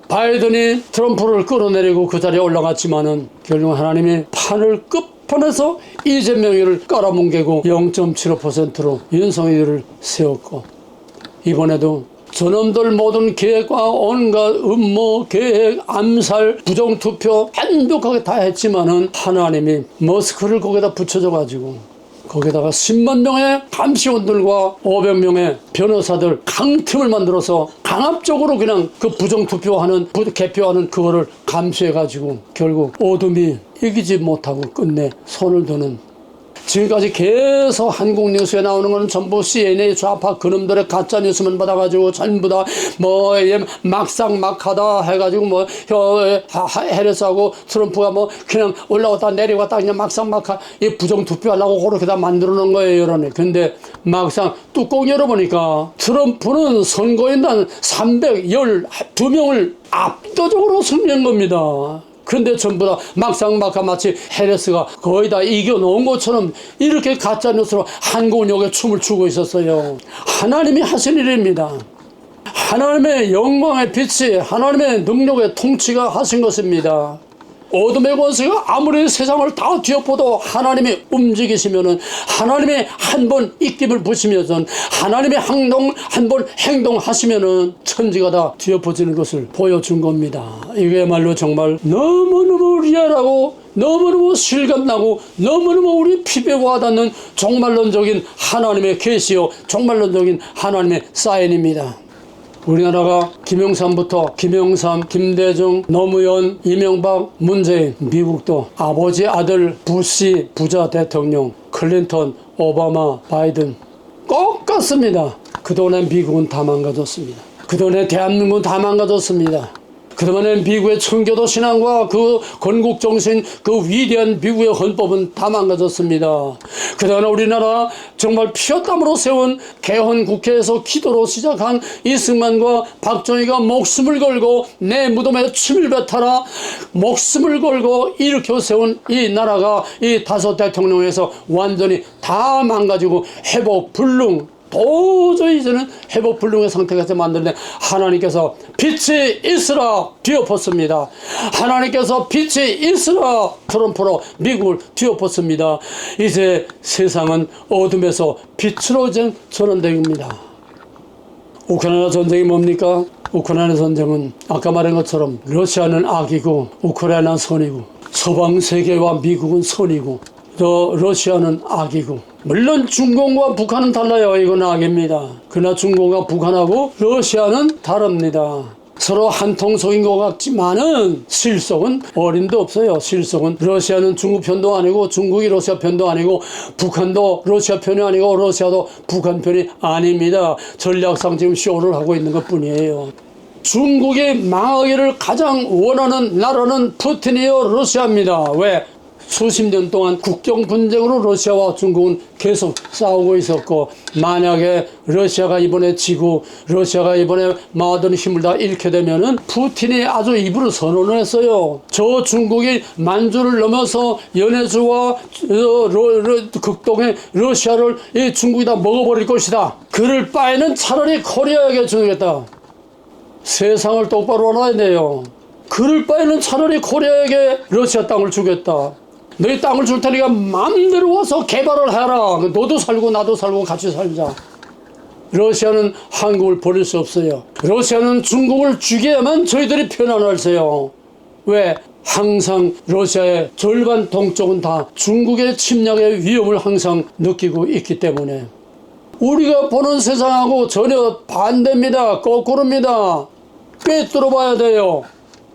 바이든이 트럼프를 끌어내리고 그 자리에 올라갔지만은 결국 하나님이 판을 끝판에서 이재명을 깔아뭉개고 0.75%로 윤석열을 세웠고, 이번에도 저놈들 모든 계획과 온갖 음모, 계획, 암살, 부정투표 완벽하게 다 했지만은 하나님이 머스크를 거기다 붙여줘가지고 거기다가 10만 명의 감시원들과 500명의 변호사들 강팀을 만들어서 강압적으로 그냥 그 부정투표하는, 개표하는 그거를 감시해가지고 결국 어둠이 이기지 못하고 끝내 손을 드는, 지금까지 계속 한국 뉴스에 나오는 거는 전부 CNN 좌파 그놈들의 가짜 뉴스만 받아가지고 전부 다 뭐 막상막하다 해가지고 뭐 해리스하고 트럼프가 뭐 그냥 올라왔다 내려갔다 그냥 막상막하 이 부정투표하려고 그렇게 다 만들어 놓은 거예요, 여러분. 근데 막상 뚜껑 열어보니까 트럼프는 선거인단 312명을 압도적으로 승리한 겁니다. 그런데 전부 다 막상막하 마치 해리스가 거의 다 이겨놓은 것처럼 이렇게 가짜뉴스로 한국역에 춤을 추고 있었어요. 하나님이 하신 일입니다. 하나님의 영광의 빛이, 하나님의 능력의 통치가 하신 것입니다. 어둠의 권세가 아무리 세상을 다 뒤엎어도 하나님이 움직이시면은, 하나님이 한 번 입김을 부시면서 하나님의 한 번 행동하시면은 천지가 다 뒤엎어지는 것을 보여준 겁니다. 이게말로 정말 너무너무 리얼하고 너무너무 실감나고 너무너무 우리 피부에 와닿는 종말론적인 하나님의 계시요, 종말론적인 하나님의 사인입니다. 우리나라가 김영삼부터 김대중, 노무현, 이명박, 문재인, 미국도 아버지 아들 부시 부자 대통령, 클린턴, 오바마, 바이든 똑같습니다. 그동안에 미국은 다 망가졌습니다. 그동안에 대한민국은 다 망가졌습니다. 그동안에 미국의 청교도 신앙과 그 건국 정신, 그 위대한 미국의 헌법은 다 망가졌습니다. 그동안 우리나라 정말 피와 땀으로 세운 개헌 국회에서 기도로 시작한 이승만과 박정희가 목숨을 걸고 내 무덤에 침을 뱉어라 목숨을 걸고 일으켜 세운 이 나라가 이 5 대통령에서 완전히 다 망가지고 회복 불능, 도저히 이제는 회복 불능의 상태가 만드는데 하나님께서 빛이 있으라 뒤엎었습니다. 하나님께서 빛이 있으라 트럼프로 미국을 뒤엎었습니다. 이제 세상은 어둠에서 빛으로 전환됩니다. 우크라이나 전쟁이 뭡니까? 우크라이나 전쟁은 아까 말한 것처럼 러시아는 악이고 우크라이나는 선이고 서방 세계와 미국은 선이고 러시아는 악이고, 물론 중공과 북한은 달라요. 이건 악입니다. 그러나 중공과 북한하고 러시아는 다릅니다. 서로 한통속인 것 같지만은 실속은 어림도 없어요. 실속은 러시아는 중국 편도 아니고 중국이 러시아 편도 아니고 북한도 러시아 편이 아니고 러시아도 북한 편이 아닙니다. 전략상 지금 쇼를 하고 있는 것 뿐이에요. 중국이 망하기를 가장 원하는 나라는 푸틴이요 러시아입니다. 왜? 수십 년 동안 국경 분쟁으로 러시아와 중국은 계속 싸우고 있었고, 만약에 러시아가 이번에 지고 러시아가 이번에 모든 힘을 다 잃게 되면은 푸틴이 아주 입으로 선언을 했어요. 저 중국이 만주를 넘어서 연해주와 극동의 러시아를 이 중국이 다 먹어버릴 것이다. 그럴 바에는 차라리 코리아에게 주겠다. 세상을 똑바로 알아야 돼요. 그럴 바에는 차라리 코리아에게 러시아 땅을 주겠다. 너희 땅을 줄 테니까 마음대로 와서 개발을 해라. 너도 살고 나도 살고 같이 살자. 러시아는 한국을 버릴 수 없어요. 러시아는 중국을 죽여야만 저희들이 편안할세요. 왜? 항상 러시아의 절반 동쪽은 다 중국의 침략의 위협을 항상 느끼고 있기 때문에 우리가 보는 세상하고 전혀 반대입니다. 거꾸로입니다. 꿰뚫어 봐야 돼요.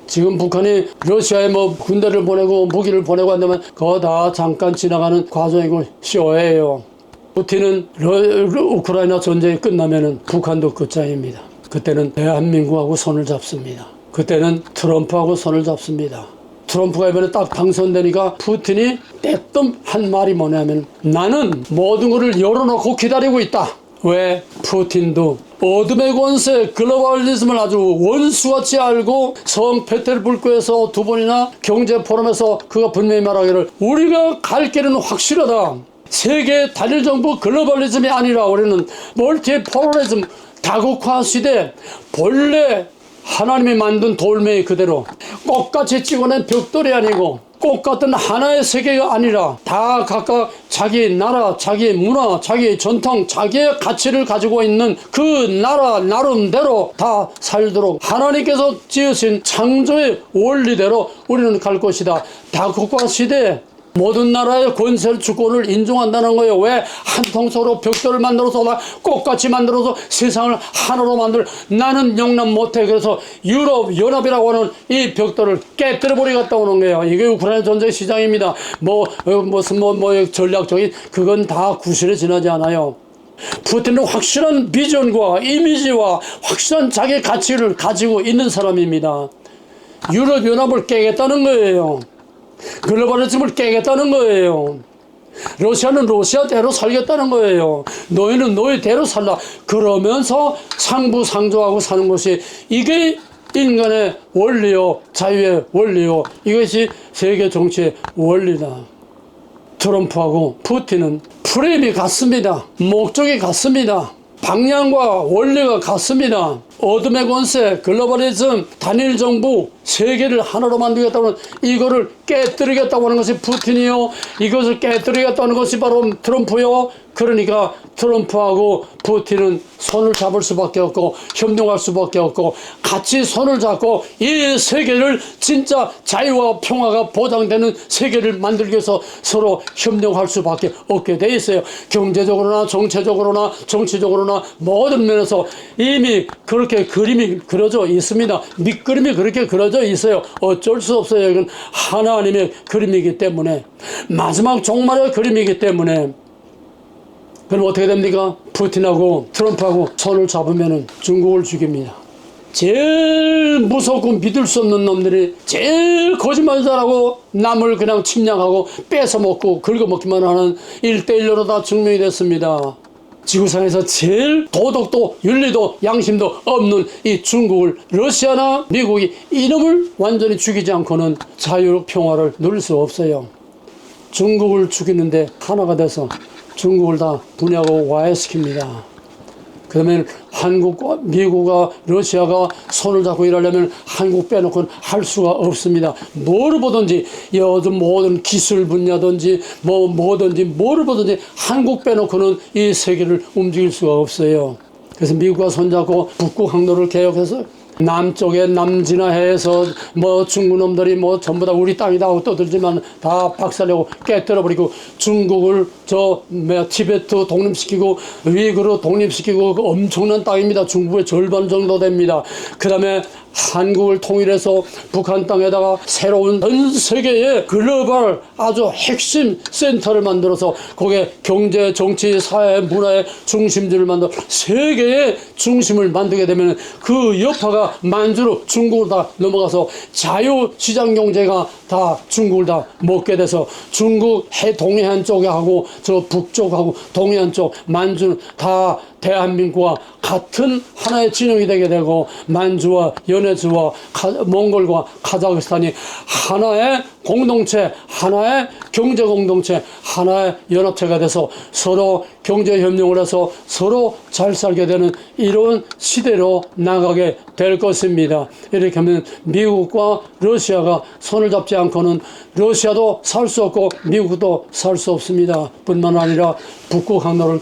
지금 북한이 러시아에 뭐 군대를 보내고 무기를 보내고 한다면 그거 다 잠깐 지나가는 과정이고 쇼예요. 푸틴은 우크라이나 전쟁이 끝나면은 북한도 끝장입니다. 그때는 대한민국하고 손을 잡습니다. 그때는 트럼프하고 손을 잡습니다. 트럼프가 이번에 딱 당선되니까 푸틴이 떼뜸 한 말이 뭐냐면 나는 모든 것을 열어놓고 기다리고 있다. 왜? 푸틴도 어둠의 권세 글로벌리즘을 아주 원수같이 알고 성페테르부르크에서 2번이나 경제포럼에서 그가 분명히 말하기를 우리가 갈 길은 확실하다. 세계 단일 정부 글로벌리즘이 아니라 우리는 멀티폴러리즘 다국화 시대 본래 하나님이 만든 돌멩이 그대로 꽃같이 찍어낸 벽돌이 아니고 꽃 같은 하나의 세계가 아니라 다 각각 자기 나라, 자기 문화, 자기 전통, 자기의 가치를 가지고 있는 그 나라 나름대로 다 살도록 하나님께서 지으신 창조의 원리대로 우리는 갈 것이다. 다국화 시대에 모든 나라의 권세를 주권을 인정한다는 거예요. 왜? 한통속으로 벽돌을 만들어서 꽃같이 만들어서 세상을 하나로 만들 나는 용납 못해. 그래서 유럽 연합이라고 하는 이 벽돌을 깨뜨려 버리겠다 오는 거예요. 이게 우크라이나 전쟁 시장입니다. 무슨 전략적인 그건 다 구실에 지나지 않아요. 푸틴은 확실한 비전과 이미지와 확실한 자기 가치를 가지고 있는 사람입니다. 유럽 연합을 깨겠다는 거예요. 글로벌리즘을 깨겠다는 거예요. 러시아는 러시아대로 살겠다는 거예요. 너희는 너희대로 살라. 그러면서 상부상조하고 사는 것이 이게 인간의 원리요, 자유의 원리요. 이것이 세계 정치의 원리다. 트럼프하고 푸틴은 프레임이 같습니다. 목적이 같습니다. 방향과 원리가 같습니다. 어둠의 권세, 글로벌리즘, 단일 정부, 세계를 하나로 만들겠다는 이거를 깨뜨리겠다고 하는 것이 푸틴이요. 이것을 깨뜨리겠다고 하는 것이 바로 트럼프요. 그러니까 트럼프하고 푸틴은 손을 잡을 수밖에 없고 협력할 수밖에 없고 같이 손을 잡고 이 세계를 진짜 자유와 평화가 보장되는 세계를 만들기 위해서 서로 협력할 수밖에 없게 돼 있어요. 경제적으로나 정체적으로나 정치적으로나 모든 면에서 이미 그렇게 그림이 그려져 있습니다. 밑그림이 그렇게 그려져 있어요. 어쩔 수 없어요. 이건 하나님의 그림이기 때문에 마지막 종말의 그림이기 때문에 그럼 어떻게 됩니까? 푸틴하고 트럼프하고 손을 잡으면 중국을 죽입니다. 제일 무섭고 믿을 수 없는 놈들이 제일 거짓말 잘하고 남을 그냥 침략하고 뺏어먹고 긁어먹기만 하는 1대1로 다 증명이 됐습니다. 지구상에서 제일 도덕도 윤리도 양심도 없는 이 중국을 러시아나 미국이 이놈을 완전히 죽이지 않고는 자유 평화를 누릴 수 없어요. 중국을 죽이는데 하나가 돼서 중국을 다 분야하고 와해시킵니다. 그러면 한국과 미국과 러시아가 손을 잡고 일하려면 한국 빼놓고는 할 수가 없습니다. 뭐를 보든지 요즘 모든 기술 분야든지 뭐든지 뭐를 보든지 한국 빼놓고는 이 세계를 움직일 수가 없어요. 그래서 미국과 손잡고 북구 항로를 개혁해서 남쪽에 남진화해서 중국 놈들이 전부 다 우리 땅이다 하고 떠들지만 다 박살내고 깨뜨려버리고 중국을 티베트 독립시키고 위구르 독립시키고 그 엄청난 땅입니다. 중국의 절반 정도 됩니다. 그 다음에 한국을 통일해서 북한 땅에다가 새로운 전 세계의 글로벌 아주 핵심 센터를 만들어서 거기에 경제, 정치, 사회, 문화의 중심지를 만들어 세계의 중심을 만들게 되면 그 여파가 만주로 중국을 다 넘어가서 자유시장 경제가 다 중국을 다 먹게 돼서 중국 동해안 쪽에 하고 저 북쪽하고 동해안 쪽 만주는 다 대한민국과 같은 하나의 진영이 되게 되고 만주와 연해주와 몽골과 카자흐스탄이 하나의 공동체, 하나의 경제 공동체, 하나의 연합체가 돼서 서로 경제 협력을 해서 서로 잘 살게 되는 이런 시대로 나가게 될 것입니다. 이렇게 하면 미국과 러시아가 손을 잡지 않고는 러시아도 살 수 없고 미국도 살 수 없습니다. 뿐만 아니라 북극 항로는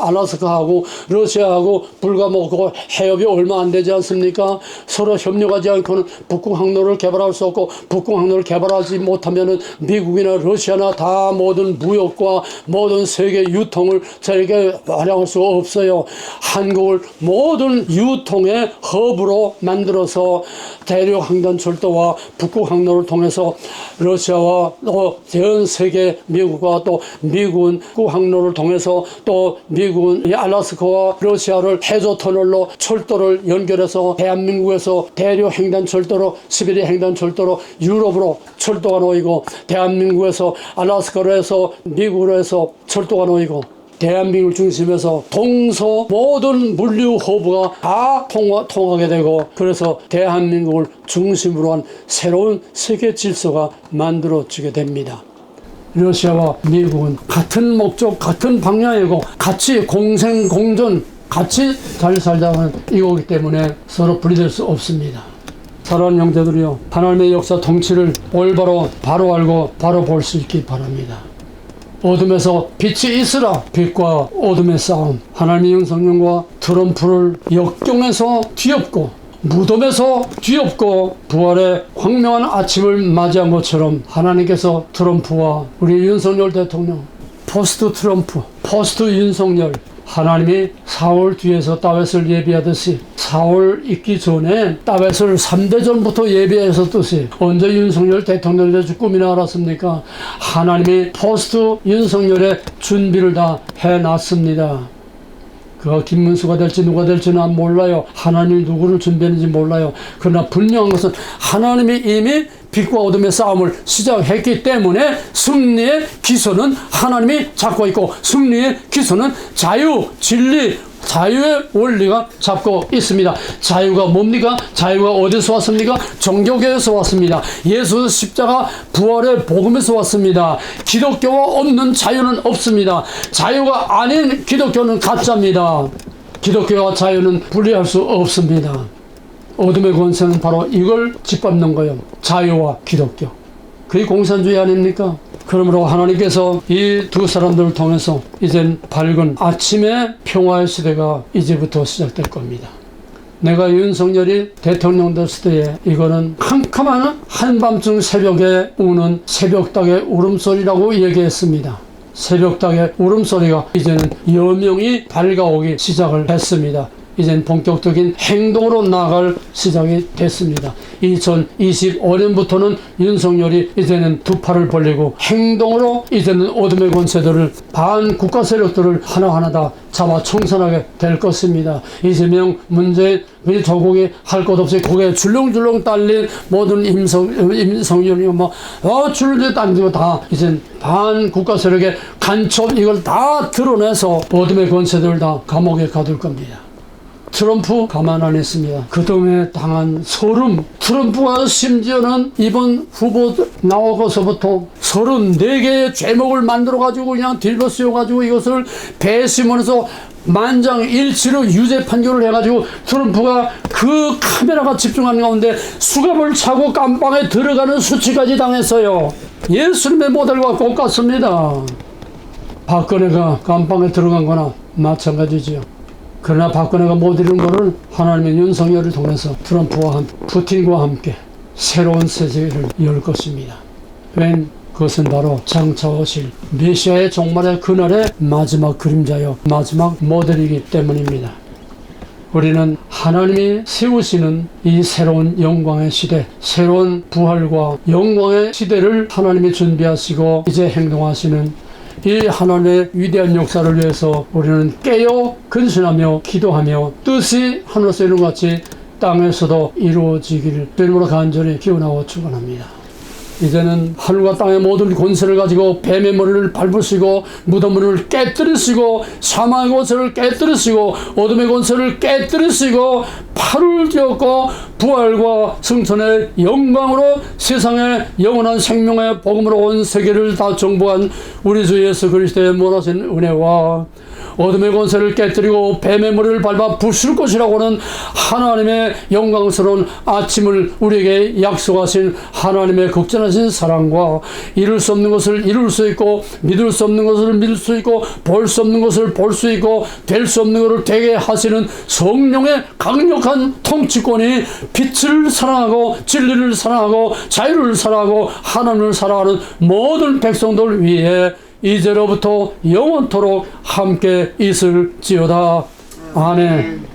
알래스카하고 러시아하고 불가먹고 해협이 얼마 안 되지 않습니까? 서로 협력하지 않고는 북극 항로를 개발할 수 없고 북극 항로를 개발하지 못하면은 미국이나 러시아나 다 모든 무역과 모든 세계 유통을 저에게 활용할 수 없어요. 한국을 모든 유통의 허브로 만들어서 대륙 횡단철도와 북극 항로를 통해서 러시아와 또 전 세계 미국과 또 미국은 그 항로를 통해서 또 미국은 알래스카와 러시아를 해저 터널로 철도를 연결해서 대한민국에서 대륙 횡단철도로 시베리아 횡단철도로 유럽으로 철도가 놓이고 대한민국에서 알래스카로 해서 미국으로 해서 철도가 놓이고 대한민국을 중심에서 동서 모든 물류 허브가 다 통하게 되고 그래서 대한민국을 중심으로 한 새로운 세계 질서가 만들어지게 됩니다. 러시아와 미국은 같은 목적, 같은 방향이고 같이 공생, 공존, 같이 잘 살자는 이거기 때문에 서로 분리될 수 없습니다. 사랑하는 형제들이요, 하나님의 역사 통치를 올바로 바로 알고 바로 볼 수 있기 바랍니다. 어둠에서 빛이 있으라. 빛과 어둠의 싸움. 하나님의 영성령과 트럼프를 역경에서 뒤엎고 무덤에서 뒤엎고 부활의 황명한 아침을 맞이한 것처럼 하나님께서 트럼프와 우리 윤석열 대통령, 포스트 트럼프, 포스트 윤석열, 하나님이 사울 뒤에서 다윗을 예비하듯이 사울 있기 전에 다윗을 3대 전부터 예비하셨듯이 언제 윤석열 대통령이 될 꿈이나 알았습니까? 하나님이 포스트 윤석열의 준비를 다 해놨습니다. 그가 김문수가 될지 누가 될지는 몰라요. 하나님이 누구를 준비했는지 몰라요. 그러나 분명한 것은 하나님이 이미 빛과 어둠의 싸움을 시작했기 때문에 승리의 기초는 하나님이 잡고 있고 승리의 기초는 자유, 진리, 자유의 원리가 잡고 있습니다. 자유가 뭡니까? 자유가 어디서 왔습니까? 종교계에서 왔습니다. 예수 십자가 부활의 복음에서 왔습니다. 기독교와 없는 자유는 없습니다. 자유가 아닌 기독교는 가짜입니다. 기독교와 자유는 분리할 수 없습니다. 어둠의 권세는 바로 이걸 짓밟는 거예요. 자유와 기독교. 그게 공산주의 아닙니까? 그러므로 하나님께서 이 두 사람들을 통해서 이젠 밝은 아침의 평화의 시대가 이제부터 시작될 겁니다. 내가 윤석열이 대통령 됐을 때에 이거는 캄캄한 한밤중 새벽에 우는 새벽닭의 울음소리라고 얘기했습니다. 새벽닭의 울음소리가 이제는 여명이 밝아오기 시작을 했습니다. 이젠 본격적인 행동으로 나아갈 시작이 됐습니다. 2025년부터는 윤석열이 이제는 두 팔을 벌리고 행동으로 이제는 어둠의 권세들을 반국가 세력들을 하나하나 다 잡아 청산하게 될 것입니다. 이재명, 문재인, 조국이 할 것 없이 고개 줄렁줄렁 딸린 모든 임성윤이 줄렁줄렁 딸리고 다 이젠 반국가 세력의 간첩 이걸 다 드러내서 어둠의 권세들 다 감옥에 가둘 겁니다. 트럼프 가만 안 했습니다. 그동안에 당한 소름. 트럼프가 심지어는 이번 후보 나오고서부터 34개의 죄목을 만들어가지고 그냥 딜러 씌워가지고 이것을 배심원에서 만장일치로 유죄 판결을 해가지고 트럼프가 그 카메라가 집중하는 가운데 수갑을 차고 깜빵에 들어가는 수치까지 당했어요. 예수님의 모델과 똑같습니다. 박근혜가 깜빵에 들어간 거나 마찬가지지요. 그러나 박근혜가 못 이룬 것을 하나님의 윤석열을 통해서 트럼프와 푸틴과 함께 새로운 세계를 열 것입니다. 웬 그것은 바로 장차 오실 메시아의 종말의 그날의 마지막 그림자요 마지막 모델이기 때문입니다. 우리는 하나님이 세우시는 이 새로운 영광의 시대, 새로운 부활과 영광의 시대를 하나님이 준비하시고 이제 행동하시는 이 하나님의 위대한 역사를 위해서 우리는 깨어 근신하며 기도하며 뜻이 하늘에서 이룬 것 같이 땅에서도 이루어지기를 주님으로 간절히 기원하고 축원합니다. 이제는 하늘과 땅의 모든 권세를 가지고 뱀의 머리를 밟으시고 무덤문을 깨뜨리시고 사망의 권세를 깨뜨리시고 어둠의 권세를 깨뜨리시고 팔을 쥐었고 부활과 승천의 영광으로 세상의 영원한 생명의 복음으로 온 세계를 다 정복한 우리 주 예수 그리스도의 무한하신 은혜와 어둠의 권세를 깨뜨리고 뱀의 머리를 밟아 부술 것이라고는 하나님의 영광스러운 아침을 우리에게 약속하신 하나님의 극진하신 사랑과 이룰 수 없는 것을 이룰 수 있고 믿을 수 없는 것을 믿을 수 있고 볼 수 없는 것을 볼 수 있고 될 수 없는 것을 되게 하시는 성령의 강력한 통치권이 빛을 사랑하고 진리를 사랑하고 자유를 사랑하고 하나님을 사랑하는 모든 백성들 위해 이제로부터 영원토록 함께 있을지어다. 아멘.